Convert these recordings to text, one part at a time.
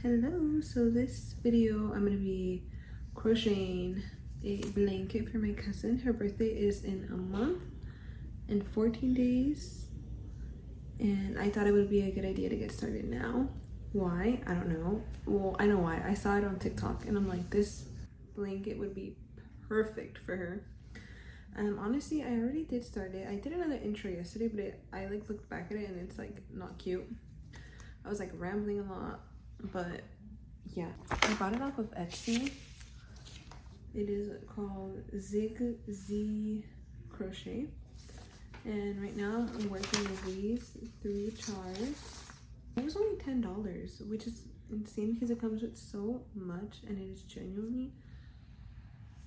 Hello, so this video I'm going to be crocheting a blanket for my cousin. Her birthday is in a month and 14 days, and I thought it would be a good idea to get started now. Why? I don't know. Well, I know why. I saw it on TikTok and I'm like, this blanket would be perfect for her. Honestly, I already did start it. I did another intro yesterday, but I like looked back at it and it's like not cute. I was like rambling a lot, but yeah, I bought it off of Etsy. It is called zigzcrochet, and right now I'm working with these 3 charts. It was only $10, which is insane because it comes with so much and it is genuinely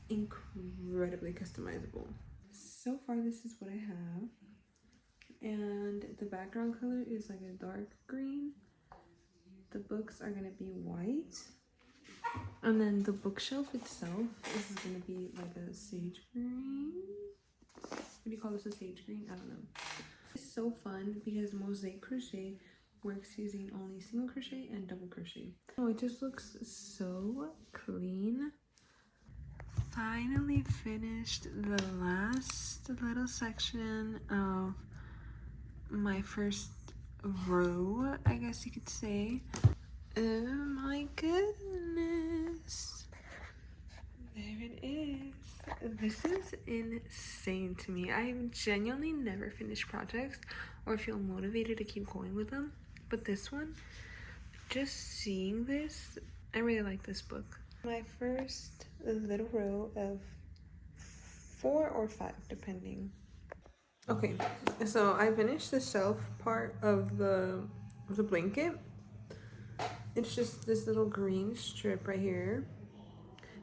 incredibly customizable. So far this is what I have, and the background color is like a dark green. The books are gonna be white, and then the bookshelf itself is gonna be like a sage green. What do you call this, a sage green? I don't know. It's so fun because mosaic crochet works using only single crochet and double crochet. Oh, it just looks so clean. Finally finished the last little section of my first row, I guess you could say. Oh my goodness, there it is. This is insane to me. I've genuinely never finished projects or feel motivated to keep going with them, but this one, just seeing this, I really like this book. My first little row of 4 or 5 depending. Okay, so I finished the shelf part of the blanket. It's just this little green strip right here.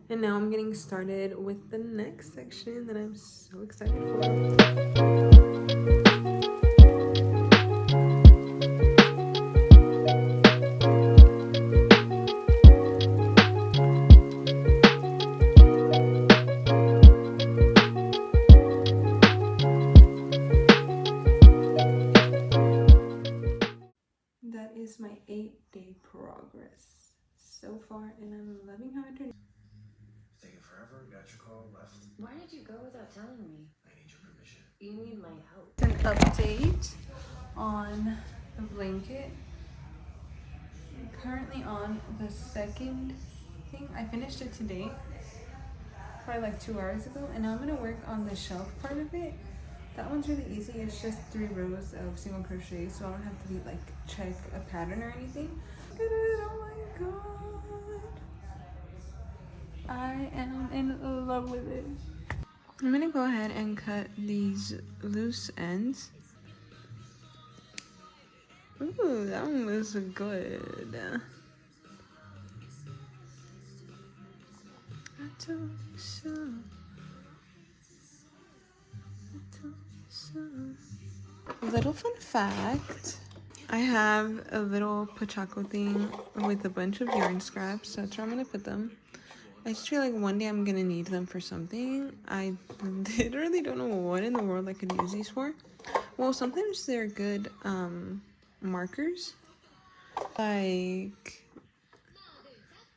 And now I'm getting started with the next section that I'm so excited for. That is my 8-day progress so far, and I'm loving how it turned. It's taking forever. Got your call, left. Why did you go without telling me? I need your permission. You need my help. An update on the blanket. I'm currently on the second thing. I finished it today, probably like 2 hours ago, and now I'm gonna work on the shelf part of it. That one's really easy. It's just 3 rows of single crochet, so I don't have to like check a pattern or anything. Look at it! Oh my god! I am in love with it. I'm gonna go ahead and cut these loose ends. Ooh, that one looks good. Little fun fact, I have a little pachaco thing with a bunch of yarn scraps. That's where I'm gonna put them. I just feel like one day I'm gonna need them for something. I literally don't know what in the world I could use these for. Well, sometimes they're good markers, like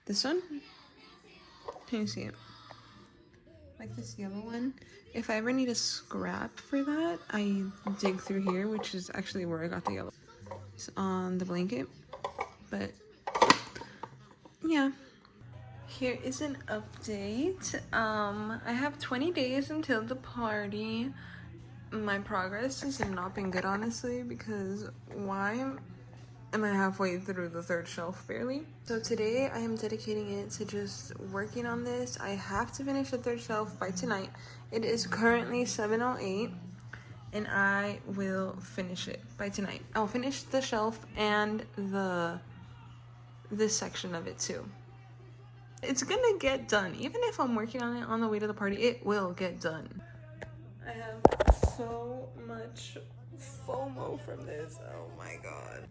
this one. Can you see it? Like this yellow one. If I ever need a scrap for that, I dig through here, which is actually where I got the yellow. It's on the blanket, but yeah. Here is an update. I have 20 days until the party. My progress has not been good, honestly, because why am I halfway through the 3rd shelf barely? So today I am dedicating it to just working on this. I have to finish the 3rd shelf by tonight. It is currently 7:08 and I will finish it by tonight. I'll finish the shelf and this section of it too. It's gonna get done. Even if I'm working on it on the way to the party, it will get done. I have so much FOMO from this. Oh my god.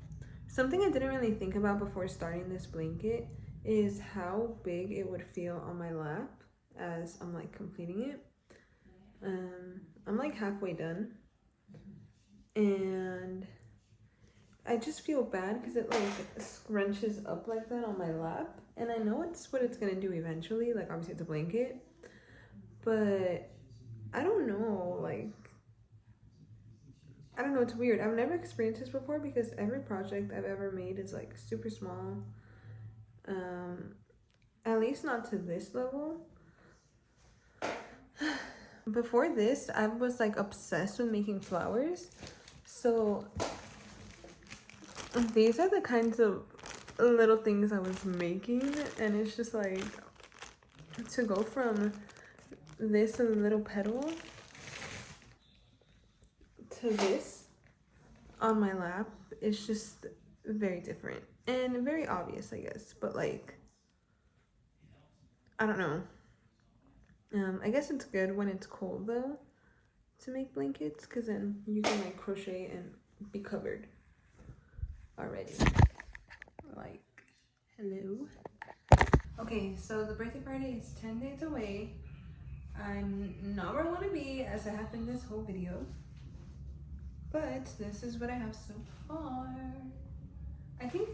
Something I didn't really think about before starting this blanket is how big it would feel on my lap as I'm like completing it. I'm like halfway done, and I just feel bad because it like scrunches up like that on my lap, and I know it's what it's gonna do eventually. Like obviously it's a blanket, but I don't know. Like I don't know. It's weird. I've never experienced this before because every project I've ever made is like super small. At least not to this level. Before this, I was like obsessed with making flowers. So these are the kinds of little things I was making, and it's just like to go from this little petal to this on my lap is just very different and very obvious, I guess, but like I don't know. I guess it's good when it's cold though to make blankets, because then you can like crochet and be covered already. Like, hello. Okay, so the birthday party is 10 days away. I'm not where I want to be, as I have in this whole video, but this is what I have so far. I think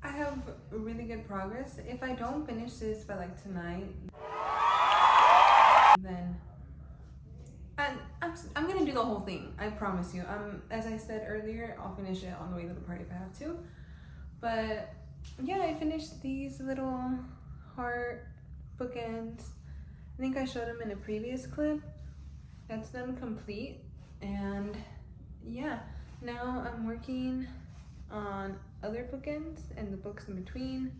I have really good progress. If I don't finish this by like tonight, then I'm gonna do the whole thing. I promise you. As I said earlier, I'll finish it on the way to the party if I have to. But yeah, I finished these little heart bookends. I think I showed them in a previous clip. That's them complete. And yeah, now I'm working on other bookends and the books in between.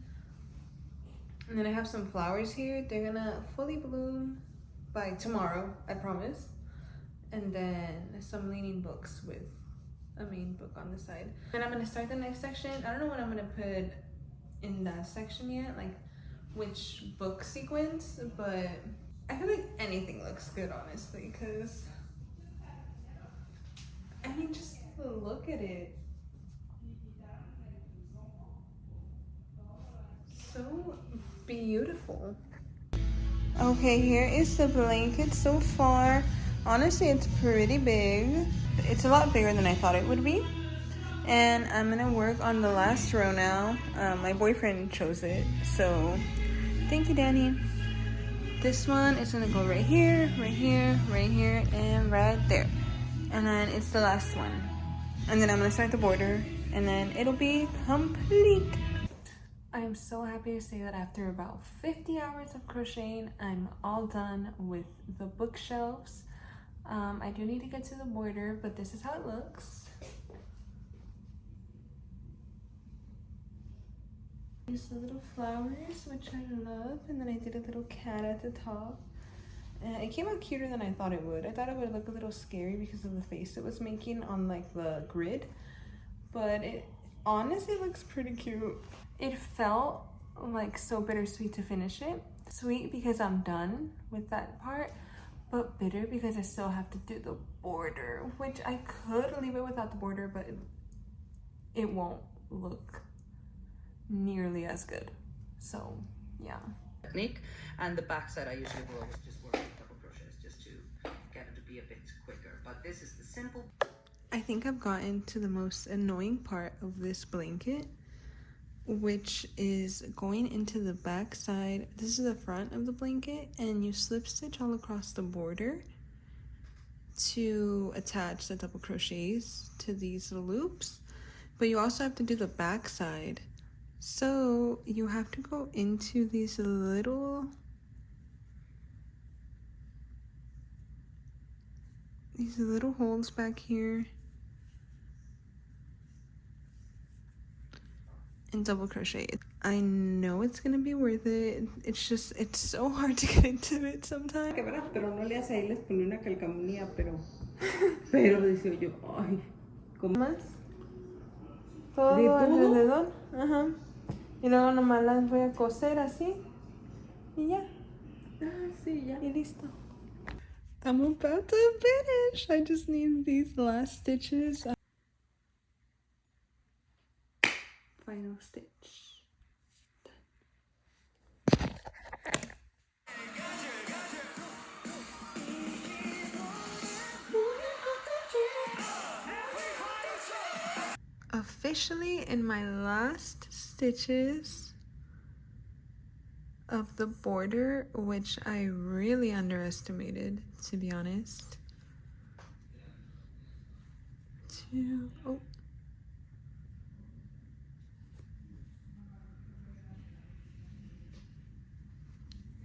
And then I have some flowers here. They're gonna fully bloom by tomorrow, I promise. And then some leaning books with a main book on the side. And I'm gonna start the next section. I don't know what I'm gonna put in that section yet, like which book sequence, but I feel like anything looks good, honestly, because I mean, just look at it. So beautiful. Okay, here is the blanket so far. Honestly, it's pretty big. It's a lot bigger than I thought it would be. And I'm gonna work on the last row now. My boyfriend chose it, so thank you, Danny. This one is gonna go right here, right here, right here, and right there. And then it's the last one. And then I'm gonna start the border, and then it'll be complete. I'm so happy to say that after about 50 hours of crocheting, I'm all done with the bookshelves. I do need to get to the border, but this is how it looks. These little flowers, which I love, and then I did a little cat at the top. And it came out cuter than I thought it would. I thought it would look a little scary because of the face it was making on like the grid, but it honestly looks pretty cute. It felt like so bittersweet to finish it. Sweet because I'm done with that part, but bitter because I still have to do the border, which I could leave it without the border, but it won't look nearly as good. So yeah. Technique, and the back side I usually will always just work with double crochets just to get it to be a bit quicker. But this is the simple. I think I've gotten to the most annoying part of this blanket, which is going into the back side. This is the front of the blanket, and you slip stitch all across the border to attach the double crochets to these loops, but you also have to do the back side. So you have to go into these little holes back here and double crochet. I know it's gonna be worth it. It's just, it's so hard to get into it sometimes. Pero no le hace, ahí les pone una calcamonía, pero dice yo, ay, ¿cómo? Más todo alrededor. Ajá. Y luego nomás las voy a coser así y ya. Ah, sí, ya. Y listo. I'm about to finish. I just need these last stitches. Final stitch. officially in my last stitches of the border, which I really underestimated, to be honest. Two, oh.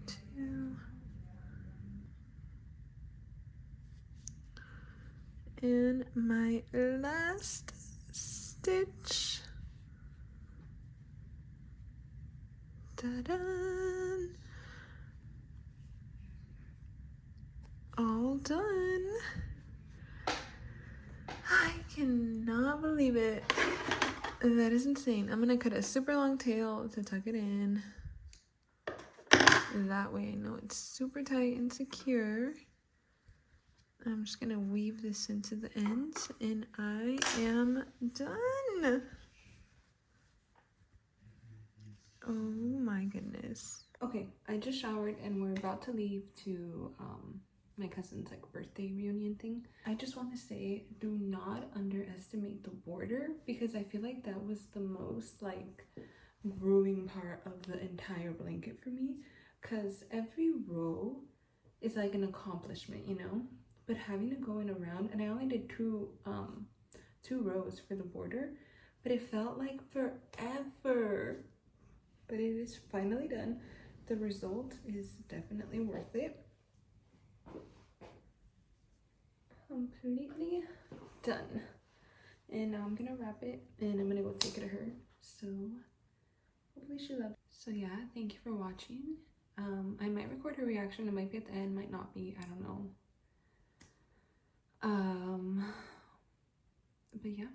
Two. And my last stitch. Ta-da! All done. I cannot believe it. That is insane. I'm gonna cut a super long tail to tuck it in. That way I know it's super tight and secure. I'm just gonna weave this into the ends and I am done. Oh my goodness. Okay, I just showered and we're about to leave to my cousin's like birthday reunion thing. I just want to say, do not underestimate the border, because I feel like that was the most like grueling part of the entire blanket for me, because every row is like an accomplishment, you know, but having to go in around, and I only did two rows for the border, but it felt like forever. But it is finally done. The result is definitely worth it. Completely done. And now I'm gonna wrap it and I'm gonna go take it to her. So hopefully she loves it. So yeah, thank you for watching. I might record her reaction. It might be at the end, might not be, I don't know. But yeah.